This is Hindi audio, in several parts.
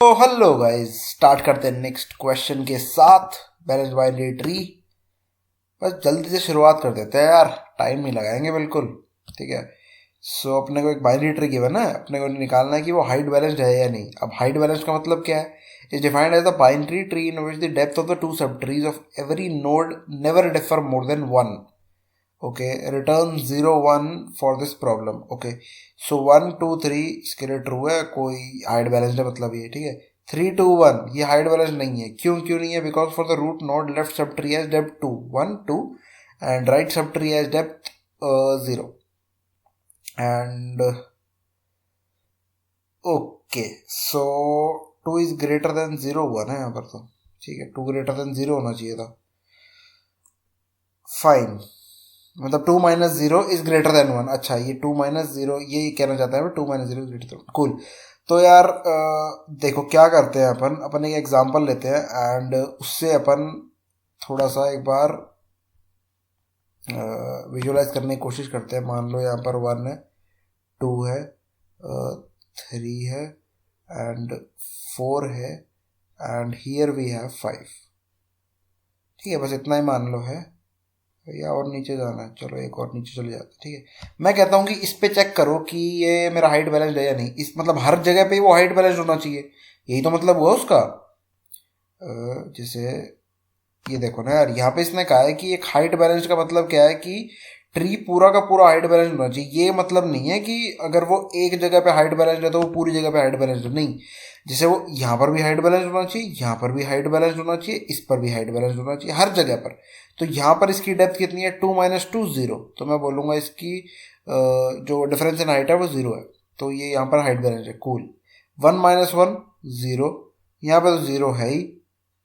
तो हेलो गाइस, स्टार्ट करते हैं नेक्स्ट क्वेश्चन के साथ। Balance binary tree. बस जल्दी से शुरुआत कर देते हैं यार, टाइम नहीं लगाएंगे बिल्कुल। ठीक है। सो अपने को एक बाइनरी ट्री गिवन है, अपने को निकालना है कि वो हाइट बैलेंस्ड है या नहीं। अब हाइट बैलेंस्ड का मतलब क्या है? Is defined as the binary tree in which the depth of the two subtrees of every node never differ more than one. Okay, return 0 1 for this problem. Okay, so 1 2 3 इसके लिए ट्रू है, कोई हाइट बैलेंस्ड है मतलब ये। ठीक है। 3 2 1 ये हाइट बैलेंस नहीं है। क्यों नहीं है? Because for the root node left sub tree has depth 2 1 2 and right sub tree has depth 0 and okay, so 2 is greater than 0 1 है यहाँ पर तो। ठीक है, 2 ग्रेटर देन 0 होना चाहिए था। फाइन, मतलब 2 - 0 इज ग्रेटर देन 1। अच्छा, ये 2 - 0 ये कहना चाहता है 2 - 0 इज ग्रेटर देन। कूल। तो यार देखो क्या करते हैं, अपन एक एग्जांपल लेते हैं एंड उससे अपन थोड़ा सा एक बार विजुअलाइज करने की कोशिश करते हैं। मान लो यहाँ पर 1 है, 2 है, 3 है एंड 4 है एंड हियर वी हैव 5। ठीक है, बस इतना ही मान लो है, या और नीचे जाना है? चलो एक और नीचे चले जाते हैं। ठीक है, मैं कहता हूँ कि इस पे चेक करो कि ये मेरा हाइट बैलेंस है या नहीं। इस मतलब हर जगह पे वो हाइट बैलेंस होना चाहिए, यही तो मतलब हुआ उसका। जैसे ये देखो ना यार, यहाँ पे इसने कहा है कि एक हाइट बैलेंस का मतलब क्या है कि ट्री पूरा का पूरा हाइट बैलेंस होना चाहिए। ये मतलब नहीं है कि अगर वो एक जगह पे हाइट बैलेंस है तो वो पूरी जगह पे हाइट बैलेंस है, नहीं। जैसे वो यहाँ पर भी हाइट बैलेंस होना चाहिए, यहाँ पर भी हाइट बैलेंस होना चाहिए, इस पर भी हाइट बैलेंस होना चाहिए, हर जगह पर। तो यहाँ पर इसकी डेप्थ कितनी है? 2 - 2 0। तो मैं बोलूँगा इसकी जो डिफरेंस इन हाइट है वो 0 है, तो ये यहाँ पर हाइट बैलेंस है। कूल। 1 - 1 0, यहाँ पे तो 0 है ही,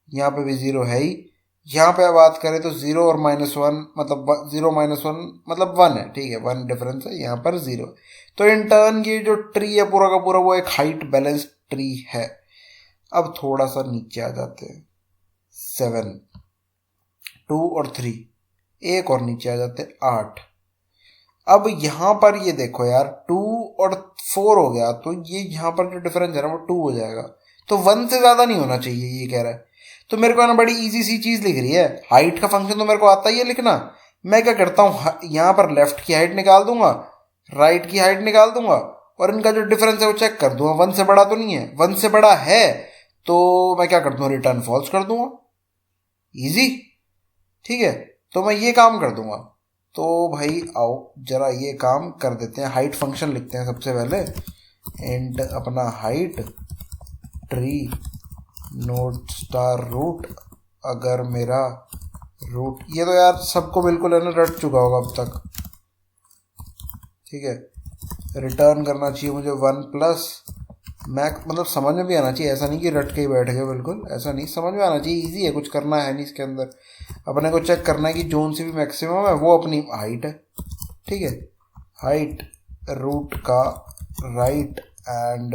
यहाँ पे भी 0 है ही। यहाँ पे बात करें तो 0 और -1 मतलब 0 - 1 मतलब 1 है। ठीक है, 1 डिफरेंस है, यहाँ पर 0। तो इन टर्न ये जो ट्री है पूरा का पूरा वो एक हाइट बैलेंस ट्री है। अब थोड़ा सा नीचे आ जाते हैं। 7, 2 और 3, एक और नीचे आ जाते हैं, 8। अब यहाँ पर ये देखो यार, 2 और 4 हो गया तो ये यहाँ पर जो डिफरेंस है ना वो 2 हो जाएगा। तो 1 से ज़्यादा नहीं होना चाहिए, ये कह रहा है। तो मेरे को ना बड़ी इजी सी चीज़ लिख रही है, हाइट का फंक्शन तो मेरे को आता ही है लिखना। मैं क्या करता हूँ, यहाँ पर लेफ्ट की हाइट निकाल दूंगा, राइट की हाइट निकाल दूंगा और इनका जो डिफरेंस है वो चेक कर दूंगा। 1 से बड़ा तो नहीं है, 1 से बड़ा है तो मैं क्या कर दूंगा, रिटर्न फॉल्स कर दूंगा। इजी। ठीक है, तो मैं ये काम कर दूंगा। तो भाई आओ जरा ये काम कर देते हैं, हाइट फंक्शन लिखते हैं सबसे पहले। एंड अपना height tree node star root, अगर मेरा रूट, ये तो यार सबको बिल्कुल है ना रट चुका होगा अब तक। ठीक है, रिटर्न करना चाहिए मुझे 1 प्लस मैक्स, मतलब समझ में भी आना चाहिए, ऐसा नहीं कि रट के ही बैठ गए, बिल्कुल ऐसा नहीं, समझ में आना चाहिए। इजी है, कुछ करना है नहीं इसके अंदर। अपने को चेक करना है कि जोन सी भी मैक्सिमम है वो अपनी हाइट है। ठीक है, हाइट रूट का राइट एंड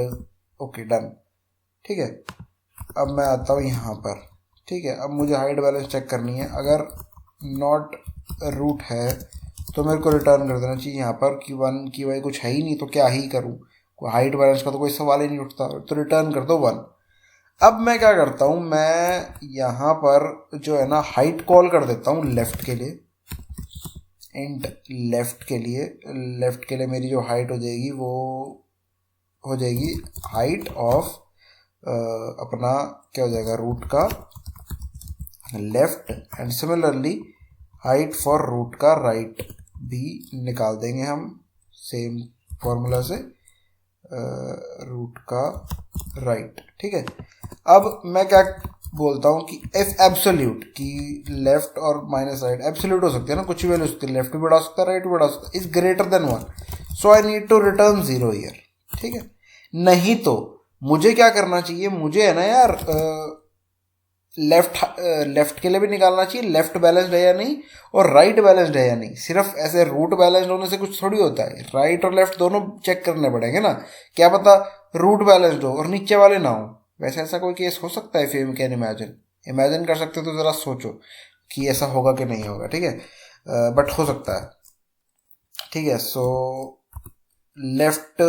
ओके डन। ठीक है, अब मैं आता हूँ यहाँ पर। ठीक है, अब मुझे हाइट बैलेंस चेक करनी है। अगर नॉट रूट है तो मेरे को रिटर्न कर देना चाहिए यहाँ पर कि 1 की भाई कुछ है ही नहीं तो क्या ही करूँ, कोई हाइट बैलेंस का तो कोई सवाल ही नहीं उठता, तो रिटर्न कर दो 1। अब मैं क्या करता हूँ, मैं यहाँ पर जो है ना हाइट कॉल कर देता हूँ लेफ़्ट के लिए। इंट लेफ़्ट के लिए मेरी जो हाइट हो जाएगी वो हो जाएगी हाइट ऑफ अपना क्या हो जाएगा, रूट का left and similarly height for root का राइट भी निकाल देंगे हम सेम फॉर्मूला से, रूट का राइट। ठीक है, अब मैं क्या बोलता हूँ कि एफ एब्सोल्यूट की लेफ्ट और माइनस राइट एब्सोल्यूट हो सकती है ना, कुछ भी वैल्यू सकती है, लेफ्ट भी बढ़ा सकता है राइट भी बढ़ा सकता है, is greater than 1, so I need to return 0 here. ठीक है, नहीं तो मुझे क्या करना चाहिए, मुझे है ना यार लेफ्ट के लिए भी निकालना चाहिए लेफ्ट बैलेंस्ड है या नहीं और राइट बैलेंस्ड है या नहीं। सिर्फ ऐसे रूट बैलेंस्ड होने से कुछ थोड़ी होता है, राइट और लेफ्ट दोनों चेक करने पड़ेंगे ना। क्या पता रूट बैलेंस्ड हो और नीचे वाले ना हो। वैसे ऐसा कोई केस हो सकता है? इफ यू कैन इमेजिन कर सकते हो तो ज़रा सोचो कि ऐसा होगा कि नहीं होगा। ठीक है, बट हो सकता है। ठीक है, सो लेफ्ट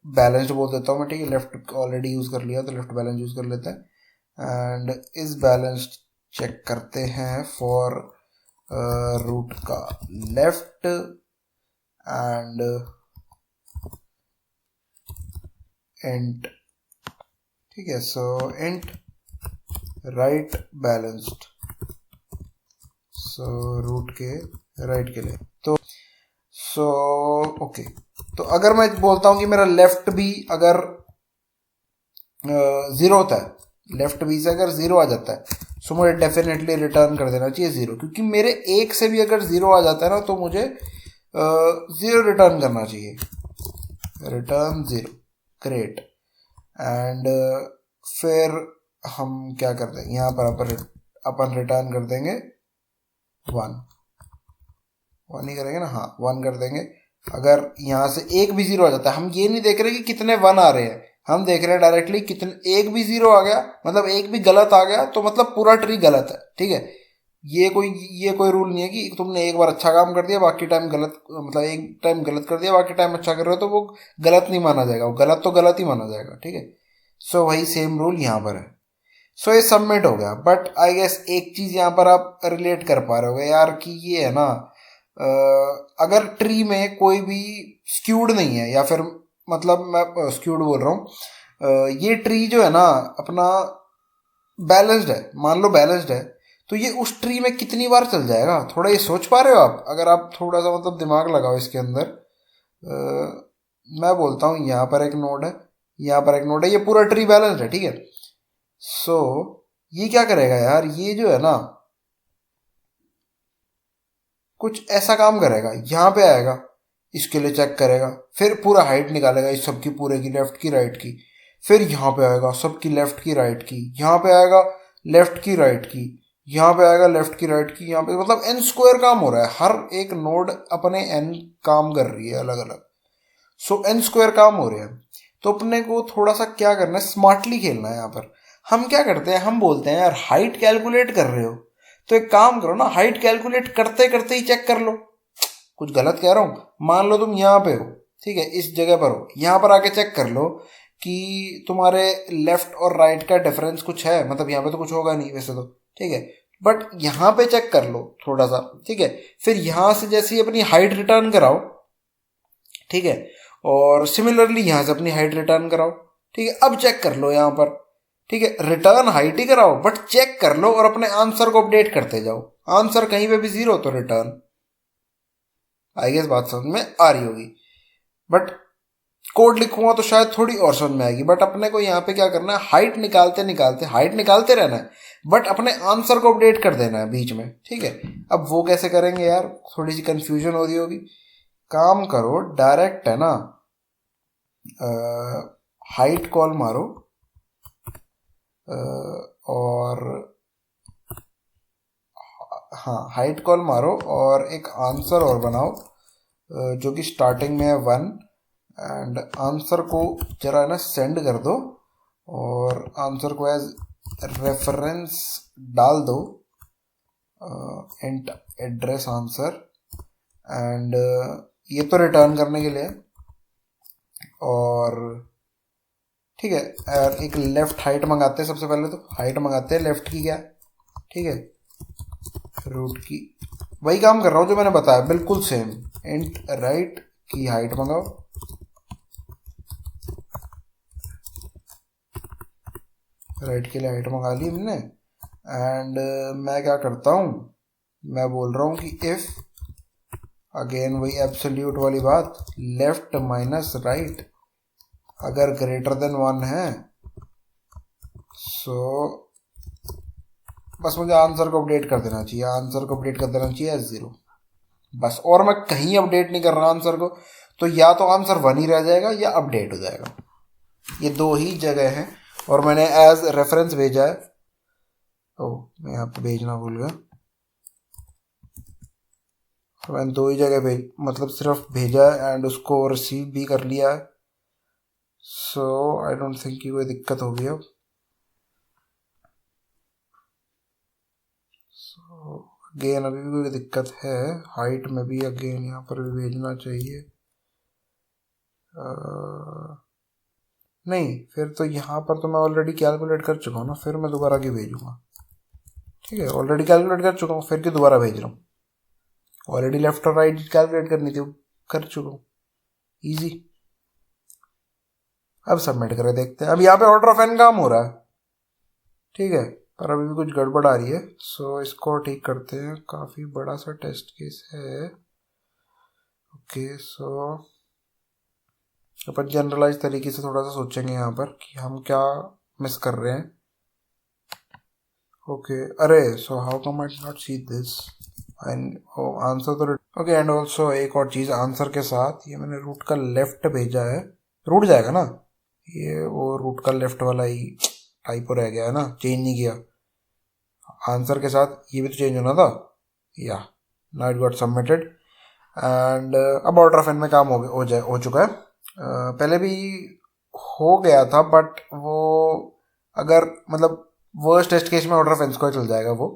बैलेंस्ड बोल देता हूँ मैं, ठीक है। लेफ्ट ऑलरेडी यूज़ कर लिया तो लेफ्ट बैलेंस यूज़ कर लेते हैं। एंड इस बैलेंस चेक करते हैं फॉर रूट का लेफ्ट एंड इंट, ठीक है। So int right balanced, so root के राइट के लिए तो ओके। तो अगर मैं बोलता हूँ कि मेरा लेफ्ट भी अगर ज़ीरो होता है, लेफ्ट बी से अगर ज़ीरो आ जाता है सो मुझे डेफिनेटली रिटर्न कर देना चाहिए ज़ीरो, क्योंकि मेरे एक से भी अगर ज़ीरो आ जाता है ना तो मुझे ज़ीरो रिटर्न करना चाहिए, रिटर्न ज़ीरो। ग्रेट। एंड फिर हम क्या कर देंगे यहाँ पर, अपन रिटर्न कर देंगे वन ही करेंगे ना, हाँ 1 कर देंगे। अगर यहाँ से एक भी ज़ीरो आ जाता है, हम ये नहीं देख रहे कि कितने 1 आ रहे हैं, हम देख रहे हैं डायरेक्टली कितने, एक भी ज़ीरो आ गया मतलब एक भी गलत आ गया तो मतलब पूरा ट्री गलत है, ठीक है। ये कोई रूल नहीं है कि तुमने एक बार अच्छा काम कर दिया बाकी टाइम गलत, मतलब एक टाइम गलत कर दिया बाकी टाइम अच्छा कर रहे हो तो वो गलत नहीं माना जाएगा, वो गलत तो गलत ही माना जाएगा, ठीक है। सो वही सेम रूल यहाँ पर है। सो ये सबमिट हो गया। बट आई गेस एक चीज़ यहाँ पर आप रिलेट कर पा रहे हो यार कि ये है ना, अगर ट्री में कोई भी स्क्यूड नहीं है, या फिर मतलब मैं स्क्यूड बोल रहा हूँ, ये ट्री जो है ना अपना बैलेंस्ड है, मान लो बैलेंस्ड है, तो ये उस ट्री में कितनी बार चल जाएगा, थोड़ा ये सोच पा रहे हो आप? अगर आप थोड़ा सा मतलब दिमाग लगाओ इसके अंदर, मैं बोलता हूँ यहाँ पर एक नोड है, यहाँ पर एक नोड है, ये पूरा ट्री बैलेंस्ड है, ठीक है। सो ये क्या करेगा यार, ये जो है ना कुछ ऐसा काम करेगा, यहाँ पे आएगा, इसके लिए चेक करेगा, फिर पूरा हाइट निकालेगा इस सबकी, पूरे की लेफ्ट की राइट की, फिर यहाँ पे आएगा सबकी लेफ्ट की राइट की, यहाँ पे आएगा लेफ्ट की राइट की, यहाँ पे आएगा लेफ्ट की राइट की, यहाँ पे मतलब एन स्क्वायर काम हो रहा है, हर एक नोड अपने एन काम कर रही है अलग अलग। सो एन स्क्वायर काम हो रहे हैं। तो अपने को थोड़ा सा क्या करना है, स्मार्टली खेलना है यहाँ पर। हम क्या करते हैं, हम बोलते हैं यार हाइट कैलकुलेट कर रहे हो तो एक काम करो ना, हाइट कैलकुलेट करते करते ही चेक कर लो। कुछ गलत कह रहा हूँ? मान लो तुम यहाँ पे हो, ठीक है, इस जगह पर हो, यहाँ पर आके चेक कर लो कि तुम्हारे लेफ्ट और राइट का डिफरेंस कुछ है, मतलब यहाँ पे तो कुछ होगा नहीं वैसे तो, ठीक है, बट यहाँ पे चेक कर लो थोड़ा सा, ठीक है। फिर यहाँ से जैसे ही अपनी हाइट रिटर्न कराओ, ठीक है, और सिमिलरली यहाँ से अपनी हाइट रिटर्न कराओ, ठीक है। अब चेक कर लो यहाँ पर, ठीक है, रिटर्न हाइट ही कराओ बट चेक कर लो और अपने आंसर को अपडेट करते जाओ। आंसर कहीं पे भी ज़ीरो तो रिटर्न। आई गेस बात समझ में आ रही होगी, बट कोड लिखूंगा तो शायद थोड़ी और समझ में आएगी। बट अपने को यहाँ पे क्या करना है, हाइट निकालते रहना है, बट अपने आंसर को अपडेट कर देना है बीच में, ठीक है। अब वो कैसे करेंगे यार, थोड़ी सी कंफ्यूजन हो रही होगी। काम करो, डायरेक्ट है ना, हाइट कॉल मारो, और हाँ हाइट कॉल मारो और एक आंसर और बनाओ जो कि स्टार्टिंग में है 1, एंड आंसर को जरा है ना सेंड कर दो, और आंसर को एज रेफरेंस डाल दो, इंट एड्रेस आंसर, एंड ये तो रिटर्न करने के लिए, और ठीक है। और एक लेफ्ट हाइट मंगाते हैं, सबसे पहले तो हाइट मंगाते हैं लेफ्ट की, क्या, ठीक है, रूट की। वही काम कर रहा हूँ जो मैंने बताया, बिल्कुल सेम। इंट राइट की हाइट मंगाओ, राइट के लिए हाइट मंगा ली हमने। एंड मैं क्या करता हूँ, मैं बोल रहा हूँ कि इफ, अगेन वही एब्सोल्यूट वाली बात, लेफ्ट माइनस राइट अगर ग्रेटर देन 1 है, सो बस मुझे आंसर को अपडेट कर देना चाहिए, आंसर को अपडेट कर देना चाहिए एज 0 बस। और मैं कहीं अपडेट नहीं कर रहा आंसर को, तो या तो आंसर 1 ही रह जाएगा या अपडेट हो जाएगा, ये दो ही जगह हैं। और मैंने एज रेफरेंस भेजा है, ओह मैं यहाँ पे भेजना भूल गया, मैंने दो ही जगह भेज, मतलब सिर्फ भेजा है एंड उसको रिसीव भी कर लिया है। सो आई डोंट थिंक कि कोई दिक्कत होगी अब। सो अगेन अभी भी कोई दिक्कत है, हाइट में भी अगेन यहाँ पर भी भेजना चाहिए। नहीं, फिर तो यहाँ पर तो मैं ऑलरेडी कैलकुलेट कर चुका हूँ ना, फिर मैं दोबारा क्यों भेजूंगा? ठीक है, ऑलरेडी कैलकुलेट कर चुका हूँ, फिर क्यों दोबारा भेज रहा हूँ? ऑलरेडी लेफ्ट और राइट कैलकुलेट करनी थी, कर चुका हूँ, ईजी। अब सबमिट करें, देखते हैं। अब यहाँ पे ऑर्डर ऑफ एन काम हो रहा है, ठीक है, पर अभी भी कुछ गड़बड़ आ रही है। सो इसको ठीक करते हैं, काफ़ी बड़ा सा टेस्ट केस है। ओके, सो अपन जनरलाइज तरीके से थोड़ा सा सोचेंगे यहाँ पर कि हम क्या मिस कर रहे हैं। ओके, अरे so how come I not see this and answer तो ओके। एंड ऑल्सो एक और चीज़, आंसर के साथ ये मैंने रूट का लेफ्ट भेजा है, रूट जाएगा ना, ये वो रूट का लेफ्ट वाला ही टाइपो रह गया है ना, चेंज नहीं किया। आंसर के साथ ये भी तो चेंज होना था, या now it got submitted. And अब ऑर्डर ऑफ एन में काम हो चुका है। पहले भी हो गया था, बट वो अगर मतलब वर्स्ट टेस्ट केस में ऑर्डर ऑफ एन को चल जाएगा वो।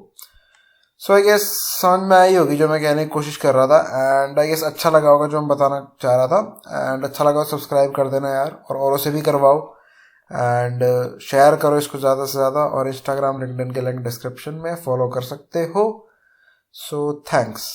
सो आई गेस समझ में आई होगी जो मैं कहने की कोशिश कर रहा था, एंड आई गेस अच्छा लगा होगा जो मैं बताना चाह रहा था। एंड अच्छा लगा सब्सक्राइब कर देना यार, और औरों से भी करवाओ, एंड शेयर करो इसको ज़्यादा से ज़्यादा। और इंस्टाग्राम, लिंक्डइन के लिंक डिस्क्रिप्शन में फॉलो कर सकते हो। So thanks.